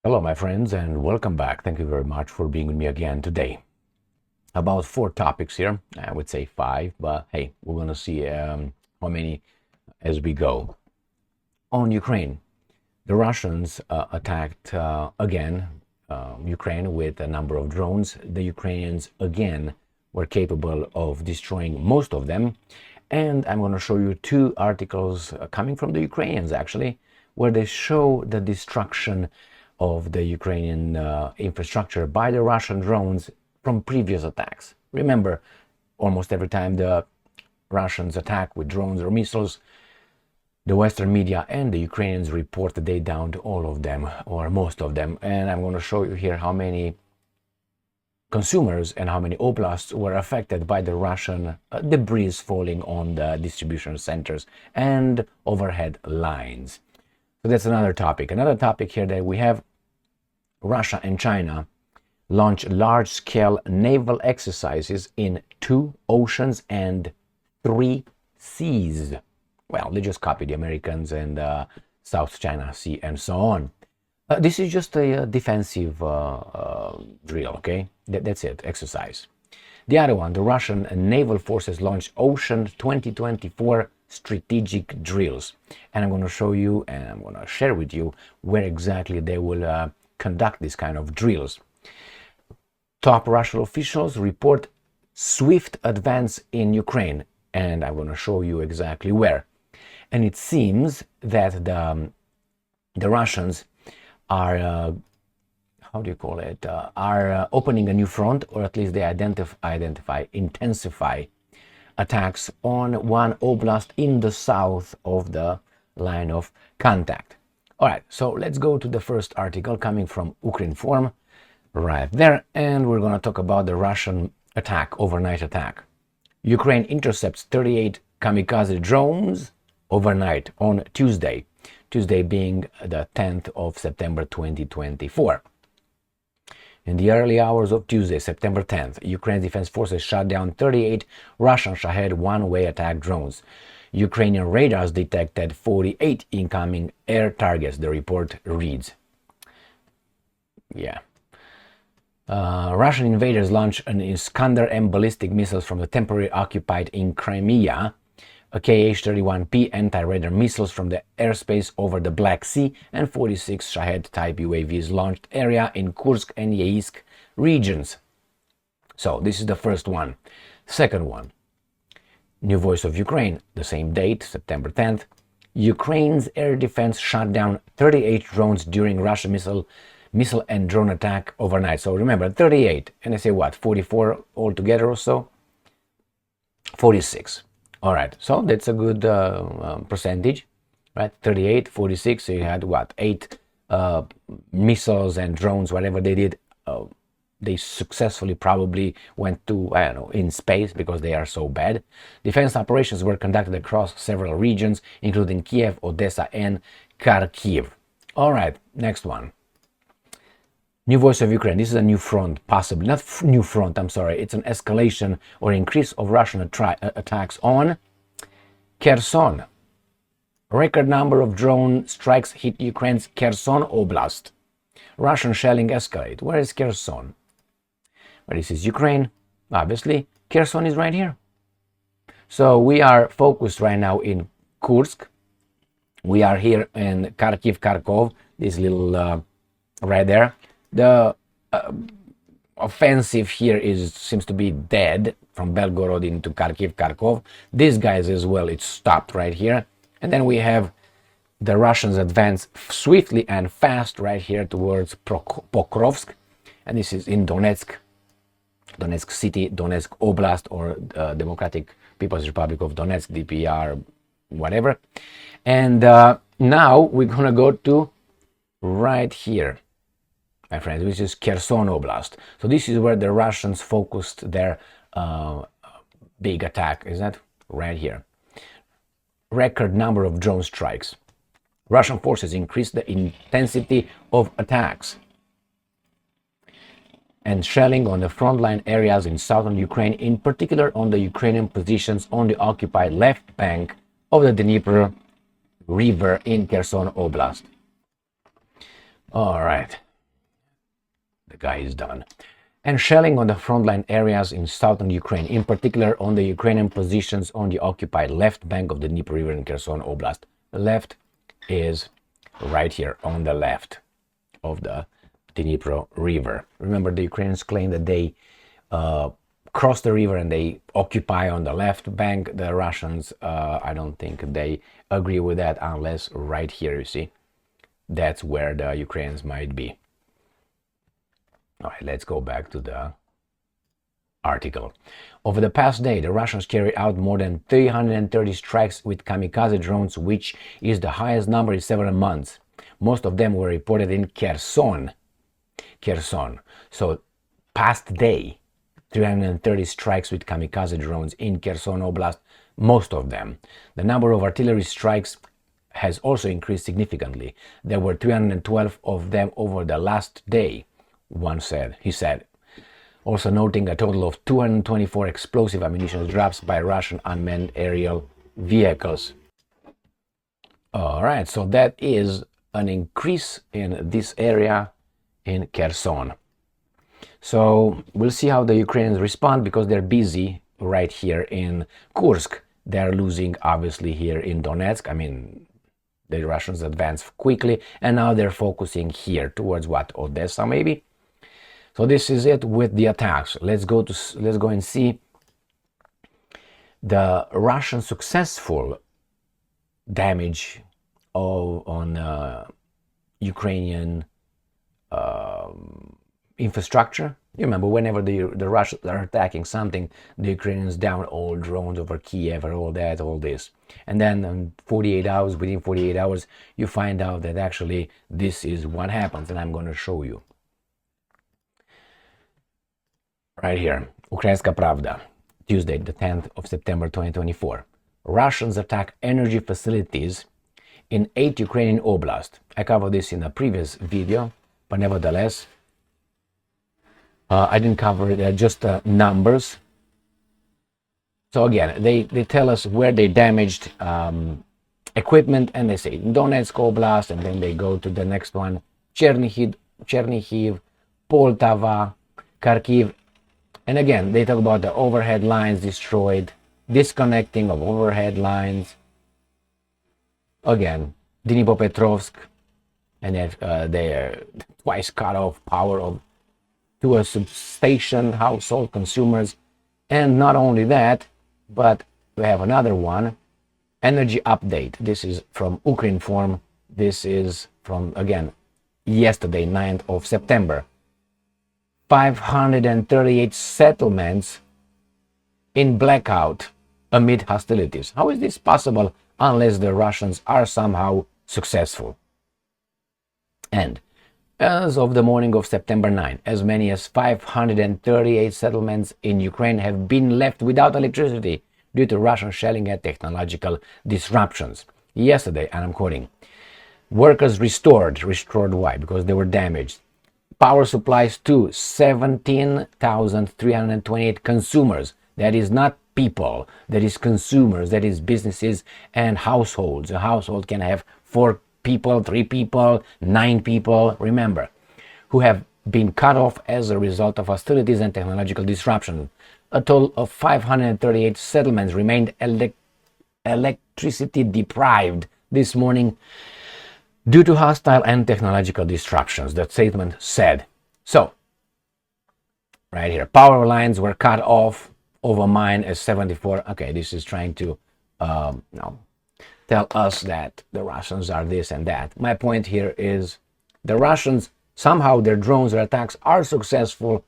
Hello, my friends, and welcome back. Thank you very much for being with me again today. About 4 topics here. I would say 5, but hey, we're going to see how many as we go. On Ukraine, the Russians attacked again Ukraine with a number of drones. The Ukrainians again were capable of destroying most of them. And I'm going to show you 2 articles coming from the Ukrainians, actually, where they show the destruction of the Ukrainian infrastructure by the Russian drones from previous attacks. Remember, almost every time the Russians attack with drones or missiles, the Western media and the Ukrainians report that they downed all of them or most of them. And I'm going to show you here how many consumers and how many oblasts were affected by the Russian debris falling on the distribution centers and overhead lines. So that's another topic. Another topic here that we have: Russia and China launch large-scale naval exercises in 2 oceans and 3 seas. Well, they just copied the Americans and South China Sea and so on. This is just a defensive drill, okay? That's it, exercise. The other one, the Russian naval forces launched Ocean 2024 strategic drills. And I'm going to show you and I'm going to share with you where exactly they will conduct this kind of drills. Top Russian officials report swift advance in Ukraine, and I'm going to show you exactly where. And it seems that the Russians are opening a new front, or at least they intensify attacks on one oblast in the south of the line of contact. All right, so let's go to the first article coming from Ukrinform right there, and we're going to talk about the Russian attack, overnight attack. Ukraine intercepts 38 kamikaze drones overnight on Tuesday being the 10th of September 2024. In the early hours of Tuesday, September 10th, Ukraine's defense forces shot down 38 Russian Shahed one-way attack drones. Ukrainian radars detected 48 incoming air targets, the report reads. Russian invaders launched an Iskander-M ballistic missiles from the temporarily occupied in Crimea, a Kh-31P anti-radar missiles from the airspace over the Black Sea, and 46 Shahed-type UAVs launched area in Kursk and Yeisk regions. So this is the first one. Second one, New Voice of Ukraine, the same date, September 10th. Ukraine's air defense shot down 38 drones during Russian missile and drone attack overnight. So remember, 38, and I say what, 44 altogether or so? 46. All right, so that's a good percentage, right? 38, 46, so you had what, 8 missiles and drones, whatever they did. They successfully probably went to, I don't know, in space because they are so bad. Defense operations were conducted across several regions, including Kiev, Odessa, and Kharkiv. All right, next one. New Voice of Ukraine. This is a new front, possibly. Not new front, I'm sorry. It's an escalation or increase of Russian attacks on Kherson. Record number of drone strikes hit Ukraine's Kherson Oblast. Russian shelling escalate. Where is Kerson? Well, this is Ukraine, obviously. Kerson is right here. So we are focused right now in Kursk. We are here in Kharkiv, Kharkov, this little right there. The offensive here seems to be dead from Belgorod into Kharkiv, Kharkov. These guys as well, it's stopped right here. And then we have the Russians advance swiftly and fast right here towards Pokrovsk. And this is in Donetsk city, Donetsk Oblast, or Democratic People's Republic of Donetsk, DPR, whatever. And now we're going to go to right here, my friends, which is Kherson Oblast. So this is where the Russians focused their big attack. Is that right here? Record number of drone strikes. Russian forces increased the intensity of attacks and shelling on the frontline areas in southern Ukraine, in particular on the Ukrainian positions on the occupied left bank of the Dnieper River in Kherson Oblast. All right, guy is done. And shelling on the frontline areas in southern Ukraine, in particular on the Ukrainian positions on the occupied left bank of the Dnieper River in Kherson Oblast. The left is right here on the left of the Dnieper River. Remember, the Ukrainians claim that they cross the river and they occupy on the left bank. The Russians, I don't think they agree with that, unless right here, you see, that's where the Ukrainians might be. All right, let's go back to the article. Over the past day, the Russians carried out more than 330 strikes with kamikaze drones, which is the highest number in several months. Most of them were reported in Kerson. So, past day, 330 strikes with kamikaze drones in Kherson Oblast, most of them. The number of artillery strikes has also increased significantly. There were 312 of them over the last day, he said. Also noting a total of 224 explosive ammunition drops by Russian unmanned aerial vehicles. All right, so that is an increase in this area in Kerson. So we'll see how the Ukrainians respond, because they're busy right here in Kursk. They're losing, obviously, here in Donetsk. I mean, the Russians advanced quickly, and now they're focusing here towards what, Odessa maybe. So this is it with the attacks. Let's go and see the Russian successful damage on Ukrainian infrastructure. You remember, whenever the Russians are attacking something, the Ukrainians down all drones over Kiev or all this. And then within 48 hours, you find out that actually this is what happens, and I'm going to show you. Right here, Ukrainska Pravda, Tuesday, the 10th of September 2024. Russians attack energy facilities in 8 Ukrainian oblasts. I covered this in a previous video, but nevertheless, I didn't cover it, just numbers. So again, they tell us where they damaged equipment, and they say Donetsk Oblast, and then they go to the next one, Chernihiv, Poltava, Kharkiv. And again, they talk about the overhead lines destroyed, disconnecting of overhead lines. Again, Dnipropetrovsk, and they twice cut off power to a substation, household consumers. And not only that, but we have another one, energy update. This is from Ukrinform. This is from, again, yesterday, 9th of September. 538 settlements in blackout amid hostilities. How is this possible unless the Russians are somehow successful? And as of the morning of September 9, as many as 538 settlements in Ukraine have been left without electricity due to Russian shelling and technological disruptions. Yesterday, and I'm quoting, workers restored why? Because they were damaged. Power supplies to 17,328 consumers. That is not people, that is consumers, that is businesses and households. A household can have 4 people, 3 people, 9 people, remember, who have been cut off as a result of hostilities and technological disruption. A total of 538 settlements remained electricity deprived this morning due to hostile and technological disruptions, that statement said. So, right here, power lines were cut off over mine as 74. Okay, this is trying to tell us that the Russians are this and that. My point here is the Russians, somehow their drones or attacks are successful,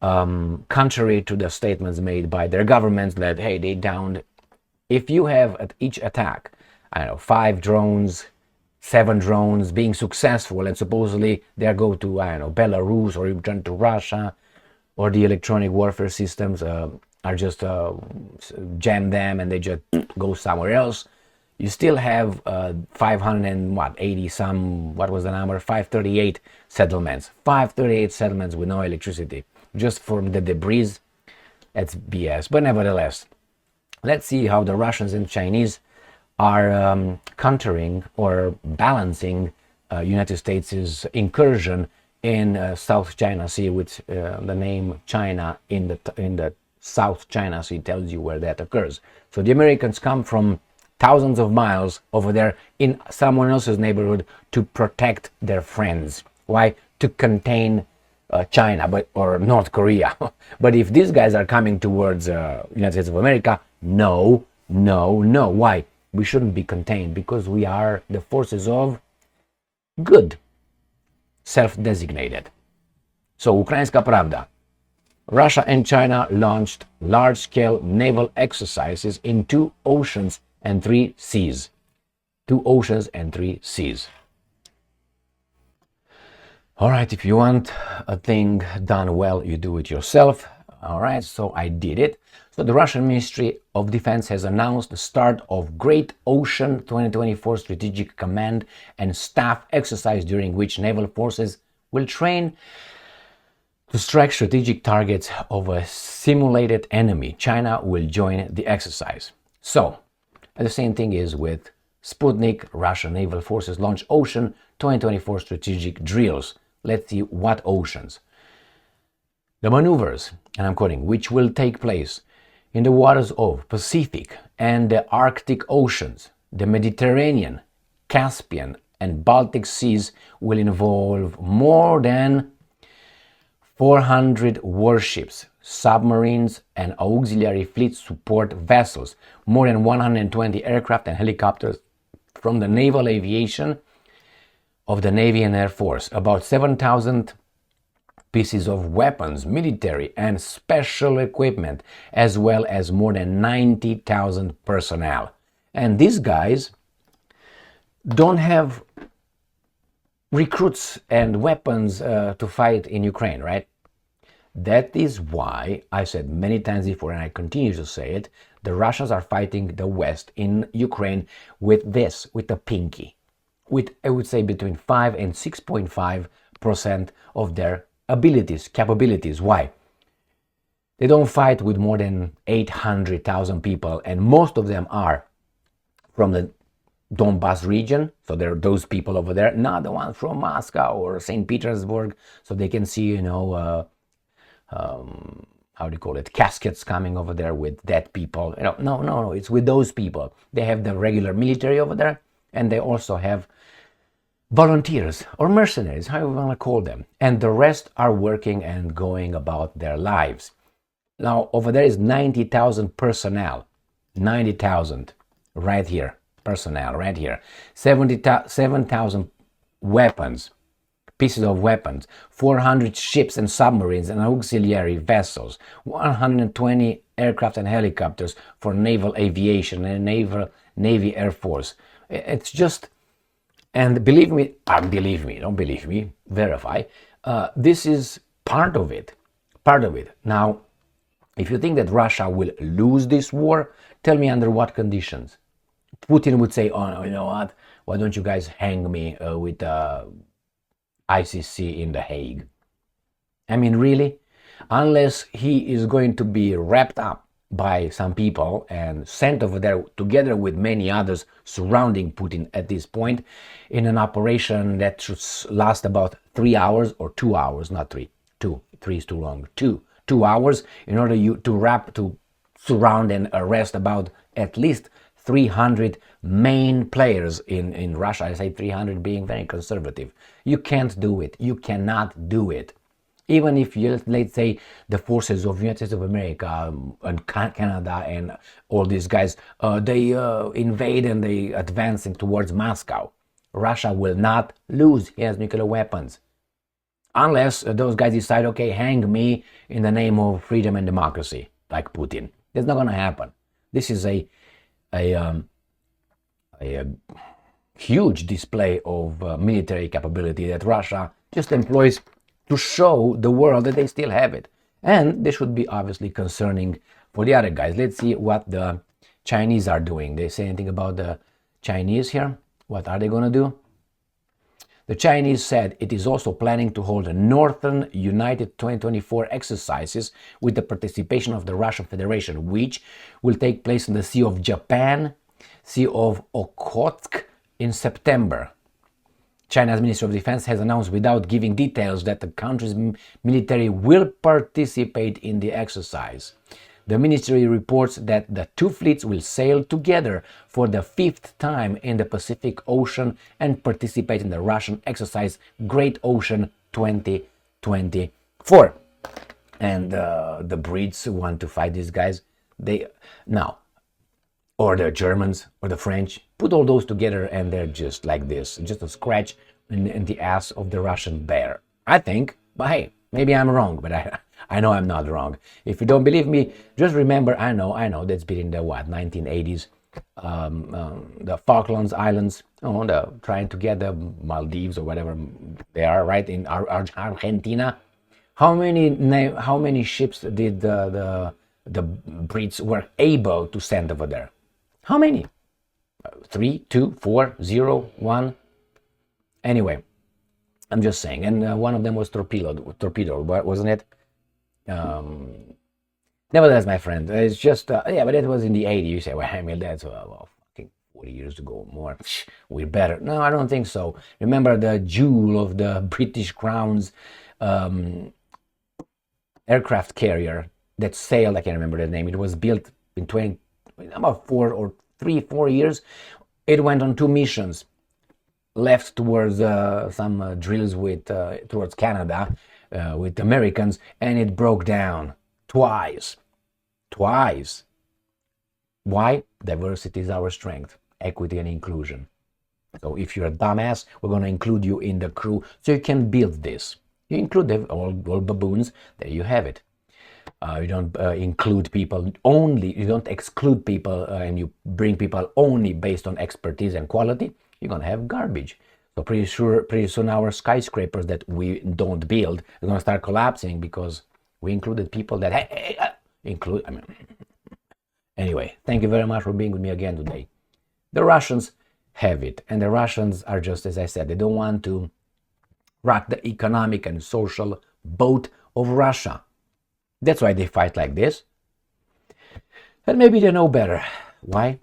contrary to the statements made by their governments that, hey, they downed. If you have at each attack, 5 drones, 7 drones being successful, and supposedly they go to, Belarus or even to Russia, or the electronic warfare systems are just jam them and they just go somewhere else, you still have 580 some, what was the number? 538 settlements. 538 settlements with no electricity, just from the debris. That's BS. But nevertheless, let's see how the Russians and Chinese are countering or balancing United States' incursion in South China Sea, with the name China in the South China Sea tells you where that occurs. So the Americans come from thousands of miles over there in someone else's neighborhood to protect their friends. Why? To contain China, or North Korea. But if these guys are coming towards United States of America, no. Why? We shouldn't be contained, because we are the forces of good, self-designated. So, Ukrainska Pravda. Russia and China launched large-scale naval exercises in 2 oceans and 3 seas. 2 oceans and 3 seas. All right, if you want a thing done well, you do it yourself. All right, so I did it. So the Russian Ministry of Defense has announced the start of Great Ocean 2024 Strategic Command and Staff exercise, during which naval forces will train to strike strategic targets of a simulated enemy. China will join the exercise. So, the same thing is with Sputnik. Russian naval forces launch Ocean 2024 strategic drills. Let's see what oceans. The maneuvers, and I'm quoting, which will take place in the waters of Pacific and the Arctic Oceans, the Mediterranean, Caspian, and Baltic Seas, will involve more than 400 warships, submarines, and auxiliary fleet support vessels, more than 120 aircraft and helicopters from the naval aviation of the Navy and Air Force, about 7,000 pieces of weapons, military and special equipment, as well as more than 90,000 personnel. And these guys don't have recruits and weapons to fight in Ukraine, right? That is why I said many times before, and I continue to say it, the Russians are fighting the West in Ukraine with the pinky, with, I would say, between 5 and 6.5% of their abilities, capabilities. Why? They don't fight with more than 800,000 people, and most of them are from the Donbas region, so there are those people over there, not the ones from Moscow or St. Petersburg, so they can see, how do you call it, caskets coming over there with dead people. No, it's with those people. They have the regular military over there, and they also have volunteers or mercenaries, how you want to call them, and the rest are working and going about their lives. Now, over there is 90,000 personnel, 90,000 right here, personnel right here, 7,000 weapons, pieces of weapons, 400 ships and submarines and auxiliary vessels, 120 aircraft and helicopters for naval aviation and Navy Air Force. It's just, and believe me, don't believe me, verify, this is part of it. Now, if you think that Russia will lose this war, tell me under what conditions. Putin would say, oh, you know what, why don't you guys hang me with ICC in The Hague? I mean, really? Unless he is going to be wrapped up by some people and sent over there together with many others surrounding Putin at this point in an operation that should last about 3 hours or 2 hours, not 3. 2. 3 is too long. 2 hours in order to surround and arrest about at least 300 main players in Russia. I say 300 being very conservative. You can't do it. You cannot do it. Even if you, let's say, the forces of United States of America and Canada and all these guys, they invade and they advancing towards Moscow, Russia will not lose. He has nuclear weapons. Unless those guys decide, okay, hang me in the name of freedom and democracy, like Putin. That's not going to happen. This is a huge display of military capability that Russia just employs to show the world that they still have it. And this should be obviously concerning for the other guys. Let's see what the Chinese are doing. They say anything about the Chinese here? What are they going to do? The Chinese said it is also planning to hold a Northern United 2024 exercises with the participation of the Russian Federation, which will take place in the Sea of Japan, Sea of Okhotsk in September. China's Ministry of Defense has announced without giving details that the country's military will participate in the exercise. The ministry reports that the two fleets will sail together for the 5th time in the Pacific Ocean and participate in the Russian exercise Great Ocean 2024. And the Brits want to fight these guys. Or the Germans or the French, put all those together and they're just like this, just a scratch in the ass of the Russian bear, I think. But hey, maybe I'm wrong, but I know I'm not wrong. If you don't believe me, just remember, I know that's been in the 1980s, the Falklands Islands, trying to get the Maldives or whatever they are, right, in Argentina. How many ships did the Brits were able to send over there? How many? 3, 2, 4, 0, 1. Anyway, I'm just saying. And one of them was torpedoed, wasn't it? Nevertheless, my friend, it's just, but it was in the 80s. You say, well, I mean, that's fucking 40 years ago or more. We're better. No, I don't think so. Remember the jewel of the British Crown's aircraft carrier that sailed, I can't remember the name. It was built in about 4 years. It went on 2 missions, left towards some drills towards Canada with Americans, and it broke down twice. Why? Diversity is our strength, equity and inclusion. So if you're a dumbass, we're going to include you in the crew so you can build this. You include all baboons, there you have it. You don't include people only, you don't exclude people and you bring people only based on expertise and quality, you're going to have garbage. So pretty soon our skyscrapers that we don't build are going to start collapsing because we included people that Anyway, thank you very much for being with me again today. The Russians have it, and the Russians are just, as I said, they don't want to rock the economic and social boat of Russia. That's why they fight like this. And maybe they know better. Why?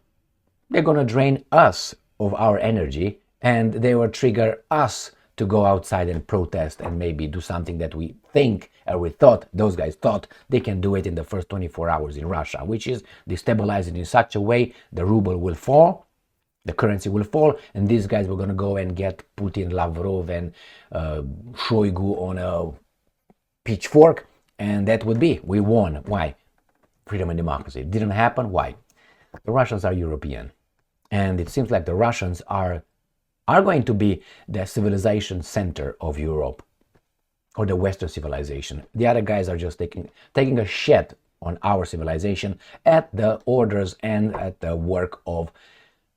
They're going to drain us of our energy, and they will trigger us to go outside and protest and maybe do something that we think, or those guys thought they can do it in the first 24 hours in Russia, which is destabilize it in such a way the ruble will fall, the currency will fall, and these guys were going to go and get Putin, Lavrov, and Shoigu on a pitchfork, and that would be, we won. Why? Freedom and democracy. It didn't happen. Why? The Russians are European, and it seems like the Russians are going to be the civilization center of Europe, or the Western civilization. The other guys are just taking a shit on our civilization at the orders and at the work of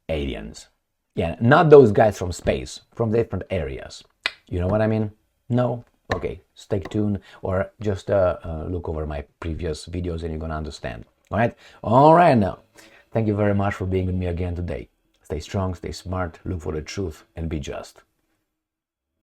aliens. Yeah, not those guys from space, from different areas. You know what I mean? No? Okay, stay tuned or just look over my previous videos and you're gonna understand. All right now. Thank you very much for being with me again today. Stay strong, stay smart, look for the truth, and be just.